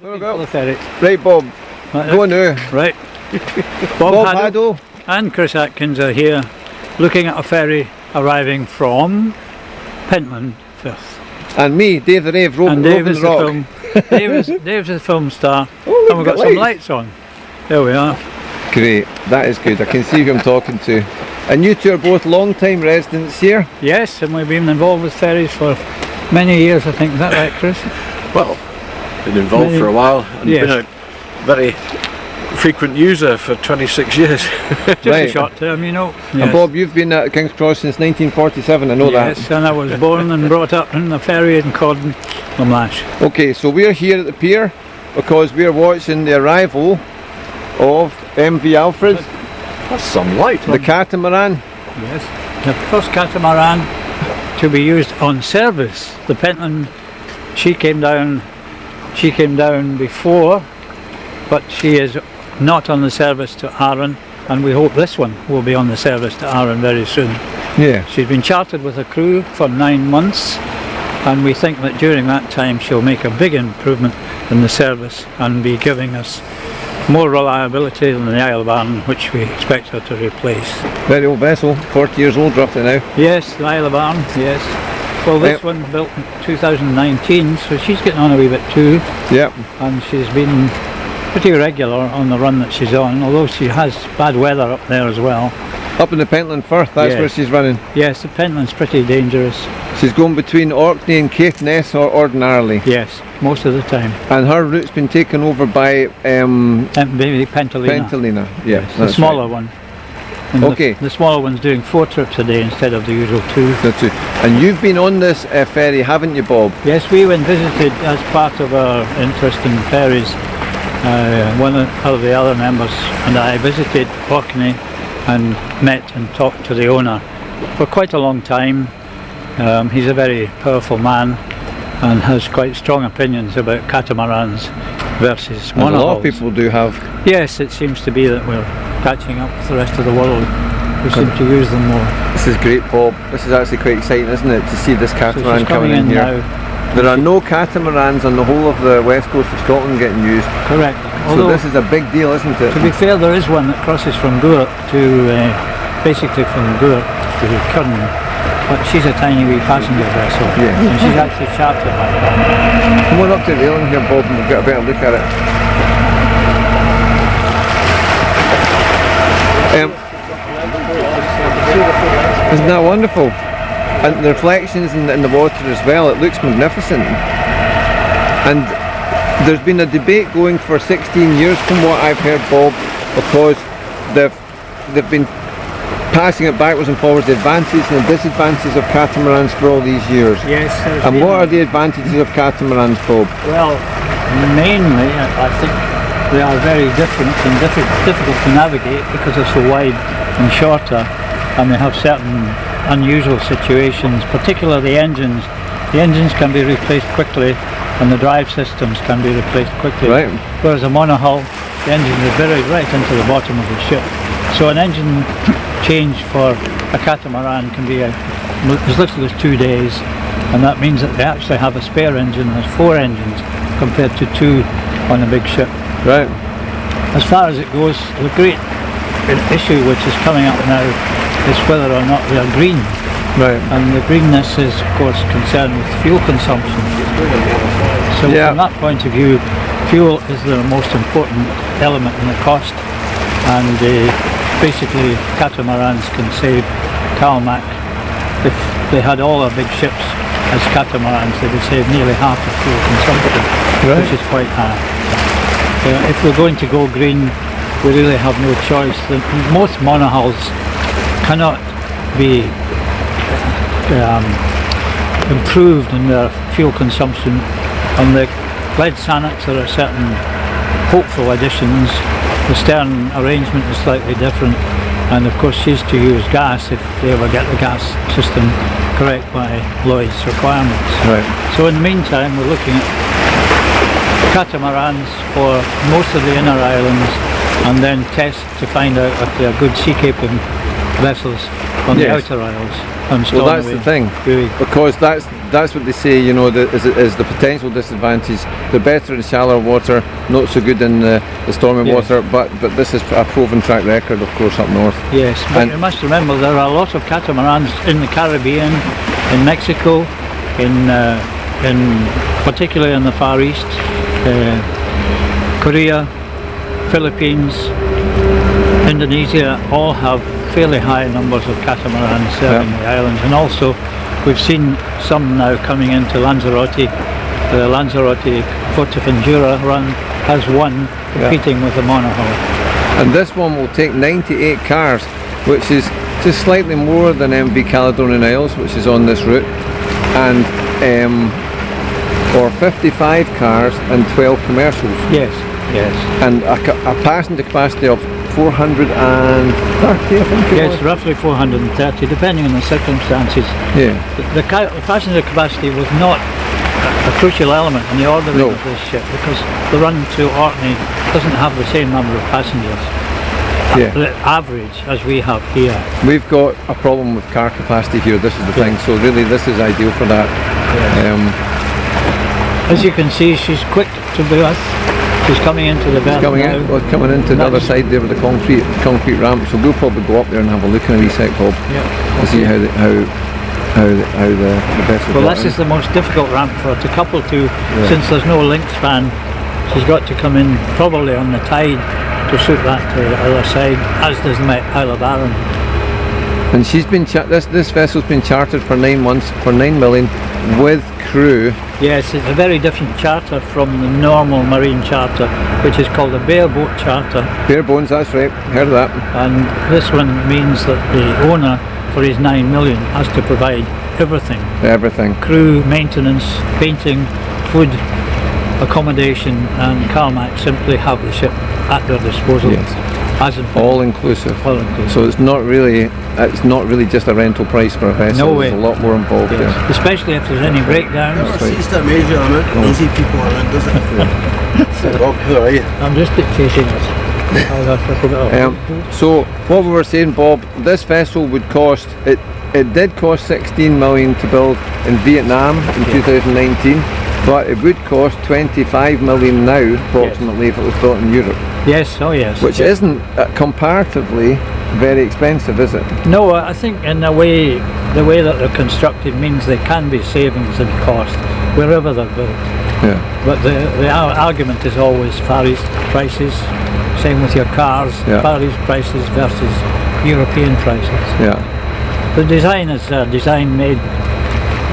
There we go. The ferry. Right, Bob. Go on now. Right. Bob Haddow and Chris Atkins are here looking at a ferry arriving from Pentland Firth. And me, Dave the Rave, roving the rock. Dave's the film star. Oh, and we've got some lights on. There we are. Great, that is good. I can see who I'm talking to. And you two are both long-time residents here? Yes, and we've been involved with ferries for many years, I think. Is that right, Chris? Well, been involved for a while and yes. been a very frequent user for 26 years. Just a short term, you know. Yes. And Bob, you've been at King's Cross since 1947, I know that. Yes, and I was born and brought up in the ferry in Cordon, Lamash. Okay, so we're here at the pier because we're watching the arrival of MV Alfred. That's some light. The catamaran. Yes, the first catamaran to be used on service. The Pentland, she came down before, but she is not on the service to Arran, and we hope this one will be on the service to Arran very soon. Yeah. She's been chartered with a crew for 9 months, and we think that during that time she'll make a big improvement in the service and be giving us more reliability than the Isle of Arran, which we expect her to replace. Very old vessel, 40 years old roughly now. Yes, the Isle of Arran, yes. Well, this one built in 2019, so she's getting on a wee bit too. Yep. And she's been pretty regular on the run that she's on, although she has bad weather up there as well. Up in the Pentland Firth, that's where she's running. Yes, the Pentland's pretty dangerous. She's going between Orkney and Caithness or ordinarily. Yes, most of the time. And her route's been taken over by maybe Pentalina. Pentalina, yes. The smaller one. And okay. The smaller one's doing 4 trips a day instead of the usual 2. The 2. And you've been on this ferry, haven't you, Bob? Yes, we went visited as part of our interest in ferries. One of the other members and I visited Orkney and met and talked to the owner for quite a long time. He's a very powerful man and has quite strong opinions about catamarans versus monohulls. A lot of people do have. Yes, it seems to be that we're catching up with the rest of the world. We seem to use them more. This is great, Bob. This is actually quite exciting, isn't it, to see this catamaran coming in here. Now. There are no catamarans on the whole of the west coast of Scotland getting used. Correct. So this is a big deal, isn't it? To be fair, there is one that crosses from Goort to, basically from Goort to Curn, but she's a tiny wee passenger vessel, and she's actually chartered by that. Come on up to the railing here, Bob, and we'll get a better look at it. Isn't that wonderful? And the reflections in the water as well, it looks magnificent. And there's been a debate going for 16 years from what I've heard, Bob, because they've been passing it backwards and forwards, the advantages and the disadvantages of catamarans for all these years. Yes. And what are the advantages of catamarans, Bob? Well, mainly I think they are very different and difficult to navigate because they're so wide and shorter, and they have certain unusual situations, particularly the engines. The engines can be replaced quickly and the drive systems can be replaced quickly. Right. Whereas a monohull, the engine is buried right into the bottom of the ship. So an engine change for a catamaran can be as little as 2 days, and that means that they actually have a spare engine. There's 4 engines compared to 2 on a big ship. Right. As far as it goes, the great issue which is coming up now is whether or not they are green. Right. And the greenness is of course concerned with fuel consumption. So from that point of view, fuel is the most important element in the cost, and basically catamarans can save Calmac. If they had all our big ships as catamarans, they would save nearly half of fuel consumption, which is quite high. If we're going to go green, we really have no choice. Most monohulls cannot be improved in their fuel consumption, and the lead sannets are certain hopeful additions. The stern arrangement is slightly different, and of course she's to use gas if they ever get the gas system correct by Lloyd's requirements. Right. So in the meantime we're looking at catamarans for most of the inner islands, and then test to find out if they are good seakeeping vessels on the Yes. outer isles and Well, that's the thing, buoy. because that's what they say, you know, is the potential disadvantage. They're better in shallow water, not so good in the stormy Yes. water, but this is a proven track record, of course, up north. Yes, but And- you must remember there are a lot of catamarans in the Caribbean, in Mexico, in particularly in the Far East, Korea, Philippines, Indonesia, all have fairly high numbers of catamarans serving the islands, and also we've seen some now coming into Lanzarote. The Lanzarote Forteventura run has one competing with the monohull. And this one will take 98 cars, which is just slightly more than MV Caledonian Isles, which is on this route, and or 55 cars and 12 commercials. Yes, yes. And a passenger capacity of 430, I think it Yes, was. roughly 430, depending on the circumstances. Yeah. The passenger capacity was not a crucial element in the ordering No. of this ship, because the run to Orkney doesn't have the same number of passengers, Yeah. the average, as we have here. We've got a problem with car capacity here, this is the thing, so really this is ideal for that. As you can see, she's quick to the earth. She's coming into the berth Coming now. in, well, coming into the other side there with the concrete ramp, so we'll probably go up there and have a look in a wee sec, Bob, to see how the vessel. Well, this is the most difficult ramp for her to couple to, since there's no link span. She's got to come in probably on the tide to suit that other side, as does the Isle of Arran. And she's been this vessel's been chartered for 9 months for 9 million with crew. Yes, it's a very different charter from the normal marine charter, which is called a bareboat charter. Bare bones, that's right. Heard of that. And this one means that the owner, for his 9 million, has to provide everything: Everything. crew, maintenance, painting, food, accommodation, and Calmac simply have the ship at their disposal. Yes. As in All inclusive. All inclusive. So it's not really just a rental price for a vessel. No way. There's a lot more involved Yes. there. Especially if there's any breakdowns. right. It's a major amount of nosy people around, does it? Bob, who are you? I'm just dictating this. I forgot. So what we were saying, Bob, this vessel would cost it did cost 16 million to build in Vietnam in 2019, but it would cost 25 million now approximately if it was built in Europe, Yes, oh yes. which isn't comparatively very expensive, is it? No, I think in a way, the way that they're constructed means there can be savings in cost wherever they're built. Yeah. But the argument is always Far East prices, same with your cars, Far East prices versus European prices. Yeah. The design is a design made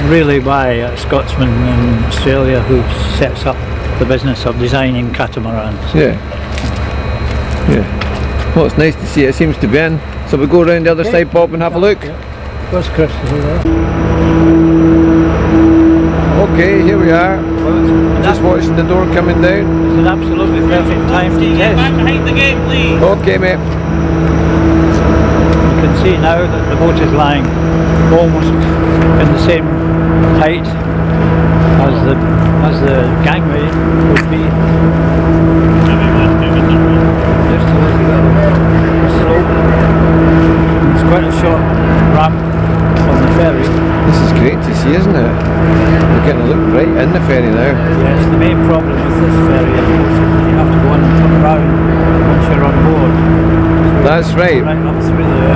really by a Scotsman in Australia who sets up the business of designing catamarans. Yeah. Yeah. Well, it's nice to see it seems to be in. So we go around the other side, Bob, and have a look. Where's Chris? Is he there? Okay, here we are. Just watching the door coming down. It's an absolutely perfect time to test. behind the gate, please. Okay, mate. You can see now that the boat is lying almost in the same height as the gangway would be. Just a little bit of slope. It's quite a short ramp from the ferry. This is great to see, isn't it? We're getting a look right in the ferry now. Yes, the main problem with this ferry, of course, is that you have to go on and come around once you're on board. That's right. Right up through the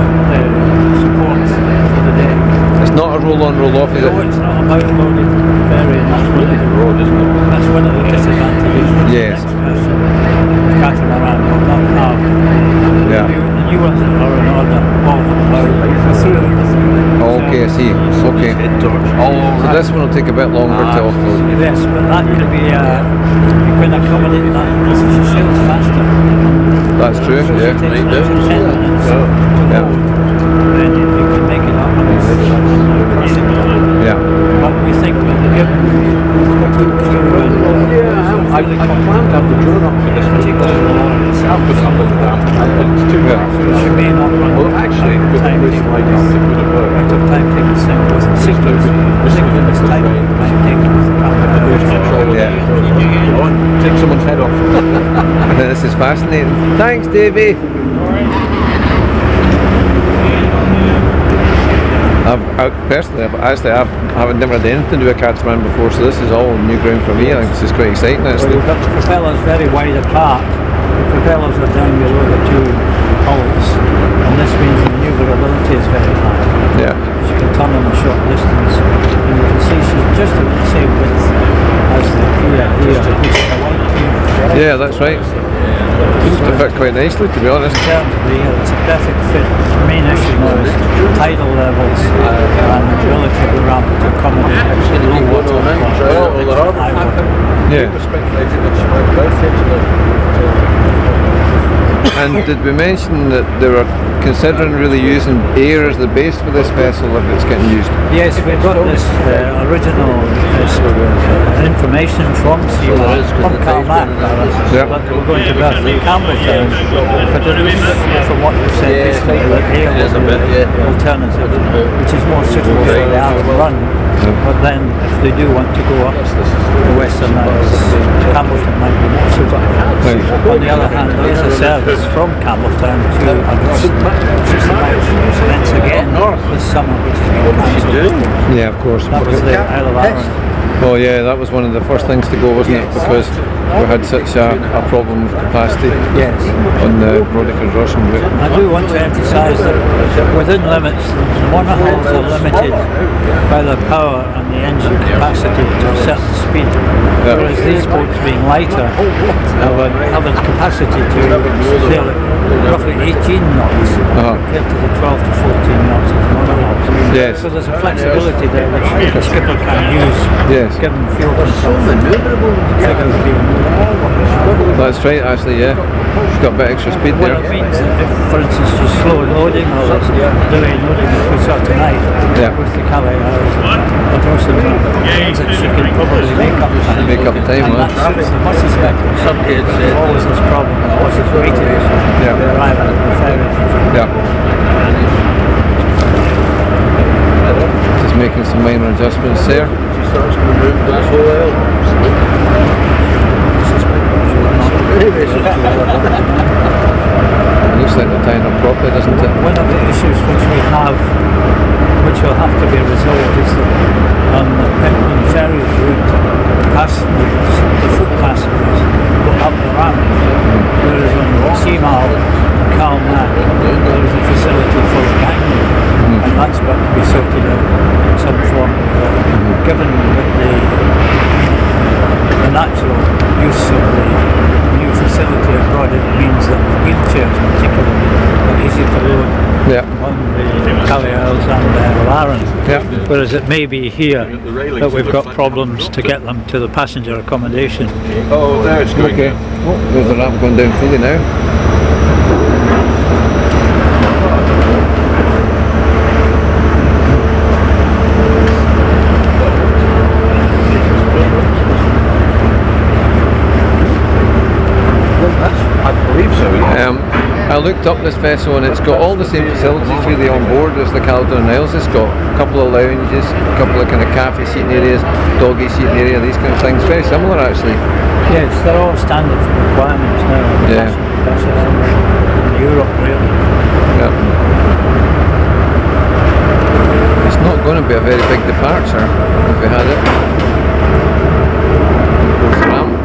supports for the deck. It's not a roll-on, roll-off, is No, it? it's not a boat-loaded ferry, and that's one of the road, isn't it? That's one of the disadvantages for Yes. the next version. The catamaran will not have Yeah. the new ones that are in order all have through. Okay, I see. Okay. So this one will take a bit longer to offload. Yes, but that can be, you can accommodate that because she sails faster. That's true, So yeah. if it takes up to 10 minutes to Yeah. load, then you can make it up crossing the line. Yeah. But we think that given a good crew and I planned to have the drone up for this particularly the lorries, I've been up with the dam, and it's too Yeah. so she may not run Well, actually, with time this table. like it would have worked. Out of time table synchronous time table with the camera. Yeah. Go on, take someone's head off. This is fascinating. Thanks, Davey. Personally, I've never had anything to do with a catamaran before, so this is all new ground for me. I think this is quite exciting Well, actually. you've got the propellers very wide apart. The propellers are down below the two hulls, and this means the manoeuvrability is very high. Yeah. She can turn on a short distance, and you can see she's just about the same width as the pier here, which is a wide pier. Yeah, that's right. Seems to fit quite nicely, to be honest. In terms of the year, it's a perfect fit. The main issue now is tidal levels and the ability of the ramp to accommodate low water or high water. Yeah. And did we mention that they were considering really using air as the base for this vessel if it's getting used? Yes, we've got this original information from Calmac, Yeah. but they were going to berth in Campbelltown. But it looks from what they've said basically that air is the alternative, which is more suitable for the Isle of Arran. But then, if they do want to go up the Western Isles, Campbelltown might be more suitable. On the other hand, there is a service from Campbelltown to Aground, which is about events again this summer, which has been cancelled. Yeah, of course. That was the Isle of Arran. Oh yeah, that was one of the first things to go, wasn't it? Because we had such a problem with capacity on the Brodick and Russian route. I do want to emphasise that within limits, the monohulls are limited by the power and the engine capacity to a certain speed, whereas these boats being lighter have a capacity to sail at roughly 18 knots compared to the 12 to 14 knots of the monohulls. Yes. So there's a flexibility there which the skipper can use, given fuel consumption. Figures being That's right, actually, yeah. It's got a bit extra speed there. Well, it means that if, for instance, you slow loading or there's delay loading, as we saw tonight with the Calais means that she can probably make up time. And that suits the buses better. There's always this problem of buses waiting to arrive at the ferry. Yeah. Just making some minor adjustments there. It looks like they're tying up properly, doesn't it? One of the issues which we have, which will have to be resolved, is that on the Pentland Ferries route, the foot passengers go up the ramp, whereas on Seamal and Calmac there is a facility for gangway, and that's got to be sorted out in some form, given that the natural use of the new facility at Brodick means that wheelchairs particularly are easy to load on the Calais Isles and the Isle of Arran, whereas it may be here that we've got problems to get them to the passenger accommodation. Oh, there it's going. Okay. Oh, there's the ramp going down fully now. I looked up this vessel and it's got all the same facilities really on board as the Caledonian Isles. It's got a couple of lounges, a couple of kind of cafe seating areas, doggy seating area, these kind of things. Very similar actually. Yes, they're all standard requirements now. In Europe really. Yeah. It's not going to be a very big departure if we had it. There's the ramp.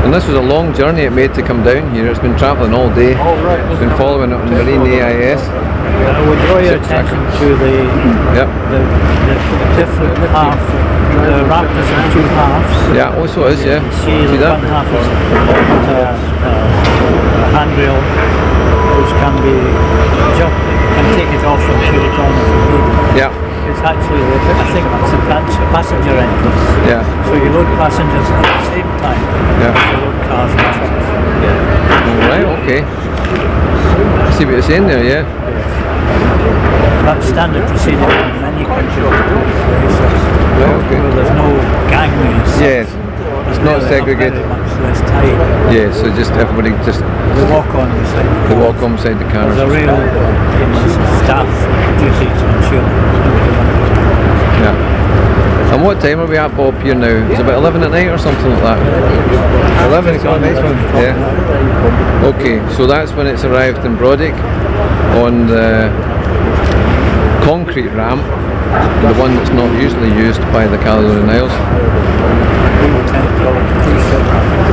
And this was a long journey it made to come down here. It's been travelling all day. It's been following it on Marine AIS. I would draw your attention to the different half. The ramp is in two halves. Yeah, also it is, yeah. See that? One half is a handrail which can be jumped. You can take it off and put it on if you need. Yeah. It's actually, I think it's a passenger entrance. Yeah. So you load passengers at the same time as you load cars and trucks. Alright, okay. I see what you're saying there, yeah. That's standard procedure in many countries. Okay. Where there's no gangways. Yes. It's not segregated. Very much less tight. Yeah, so just everybody just They walk on beside the they walk on beside the car. There's a real staff duty to ensure that nobody wanders around. Yeah. And what time are we at, Bob, here now? It's about 11 at night or something like that? 11, it's got a nice one. Yeah. Okay, so that's when it's arrived in Brodick on the concrete ramp, the one that's not usually used by the Caledonian Isles.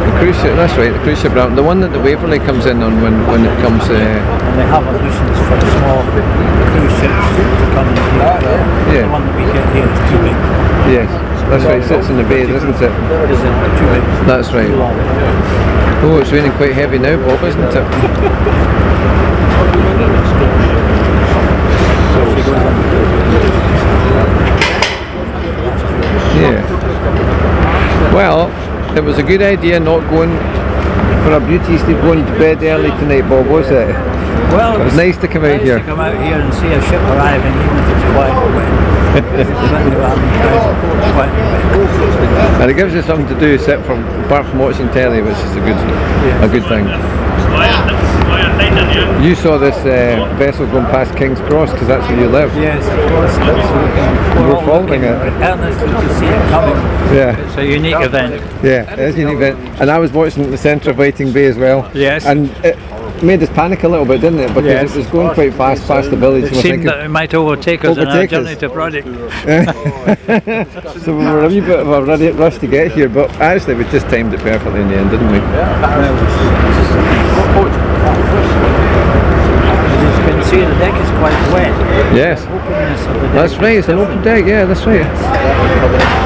The cruise ship, that's right, the cruise ship ramp, the one that the Waverley comes in on when it comes. And they have admissions for small cruise ships to come in here. Yeah. The one that we get here is too big. Yes, that's right, it sits in the bay, doesn't it? Is it too big? That's right. Oh, it's raining quite heavy now, Bob, isn't it? Yeah. Well, it was a good idea not going for a beauty sleep, going to bed early tonight, Bob, was it? Well, It was nice to come out here. to come out here and see a ship arriving, even if it's quite wet. And it gives you something to do apart from watching telly, which is a good thing. You saw this vessel going past King's Cross because that's where you live. Yes, of course. We're following it. Earnestly to see it coming. Yeah. It's a unique event. Yeah, it is a unique event. And I was watching at the centre of Waiting Bay as well. Yes. And it made us panic a little bit, didn't it? Because Yes. it was going quite fast past the village. It seemed that it might overtake us on our journey to Brodick. So we were a wee bit of a rush to get here, but actually we just timed it perfectly in the end, didn't we? As you can see, the deck is quite wet. Yes. Openness of the deck. That's right, it's an open deck, yeah, that's right.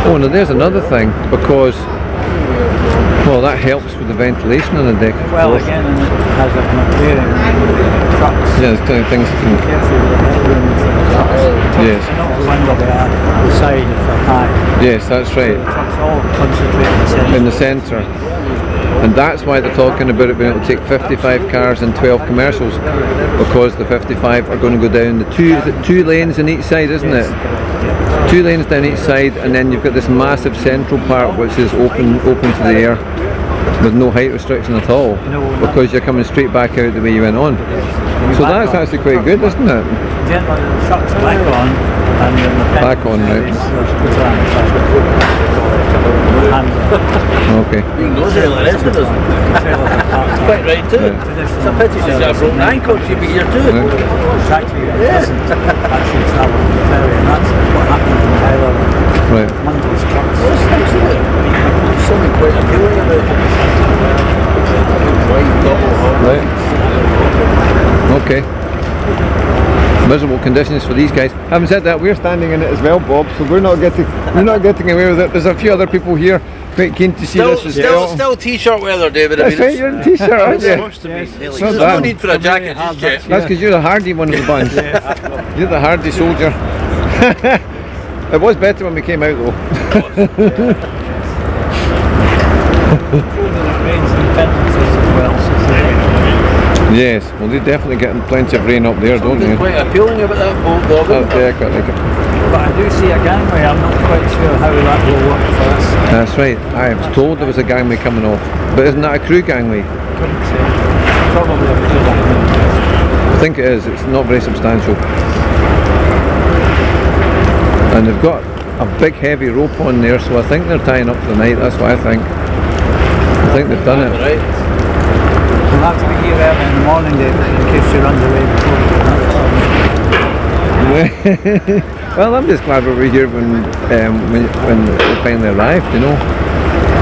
Oh, now there's another thing, because, well, that helps with the ventilation on the deck, of Well, course. again, and it has a bearing trucks. Yeah, there's kind of things you can, Careful with the headroom for the trucks. Yes. They're not the one where they are the side if they're high. yes, that's right, The trucks all concentrate in the centre. in the centre. And that's why they're talking about it being able to take 55 cars and 12 commercials, because the 55 are going to go down the two lanes on each side, isn't it? 2 lanes down each side, and then you've got this massive central part which is open to the air with no height restriction at all, because you're coming straight back out the way you went on. So that's actually quite good, isn't it? Generally, the trucks back on, and then the Back on, right. Okay. You know the rest of us. Quite right too. It's a pity she's got a broken ankle, she'd be here too. Actually, it doesn't actually travel on the ferry, and that's what happened in the Isle of Arran. Right. One of those trucks. There's something quite appealing about it. White double hull. Right. Okay. Miserable conditions for these guys. Having said that, we're standing in it as well, Bob, so we're not getting away with it. There's a few other people here quite keen to see this as well. Still t-shirt weather, David. That's right, you're in t-shirt, aren't you? Supposed to be. Well There's done. no need for a jacket just yet. That's because you're the hardy one of the bunch. You're the hardy soldier. It was better when we came out though. Rains in Pentland as well, so Yes, well they're definitely getting plenty of rain up there, don't Something they? quite appealing about that boat, Bob. Yeah, I quite like it. but I do see a gangway. I'm not quite sure how that will work for us. That's right, I was told there was a gangway coming off. But isn't that a crew gangway? Couldn't say. Probably a few I think it is, it's not very substantial. And they've got a big heavy rope on there, so I think they're tying up for the night, that's what I think. I think they've done it. Right. We'll have to be here early in the morning, David, in case she runs away before we Well, I'm just glad we were here when they finally arrived, you know.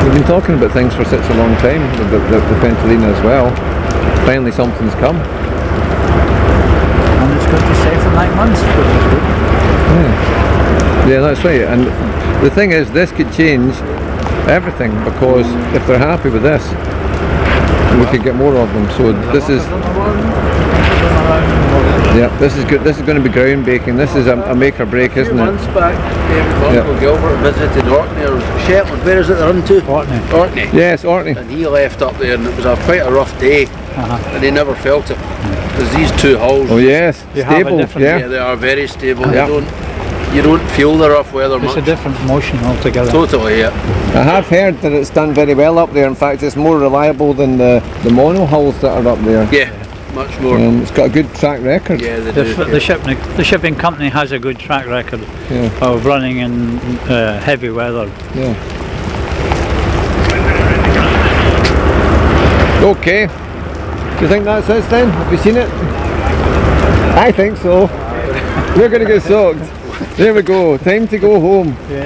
We've been talking about things for such a long time, the Pentalina as well. Finally something's come. And it's going to stay for 9 months. Yeah, that's right. And the thing is, this could change everything, because if they're happy with this, we could get more of them. So this is, yeah, this is good. This is going to be groundbreaking. This is a make or break, isn't it? Months back, David Uncle Gilbert visited Orkney or Shetland. Where is it they're into? Orkney. Orkney. Yes, Orkney. And he left up there, and it was quite a rough day, and he never felt it. Because these two hulls, Oh yes, You have a stable. different- yeah, Yeah. they are very stable. Yeah. You don't feel the rough weather It's a much. different motion altogether. Totally, yeah. I have heard that it's done very well up there. In fact, it's more reliable than the mono hulls that are up there. Yeah. much more. It's got a good track record. Yeah, they do. The shipping company has a good track record of running in heavy weather. Yeah. Okay. Do you think that's us then? Have you seen it? I think so. We're going to get soaked. There we go. Time to go home. Yeah.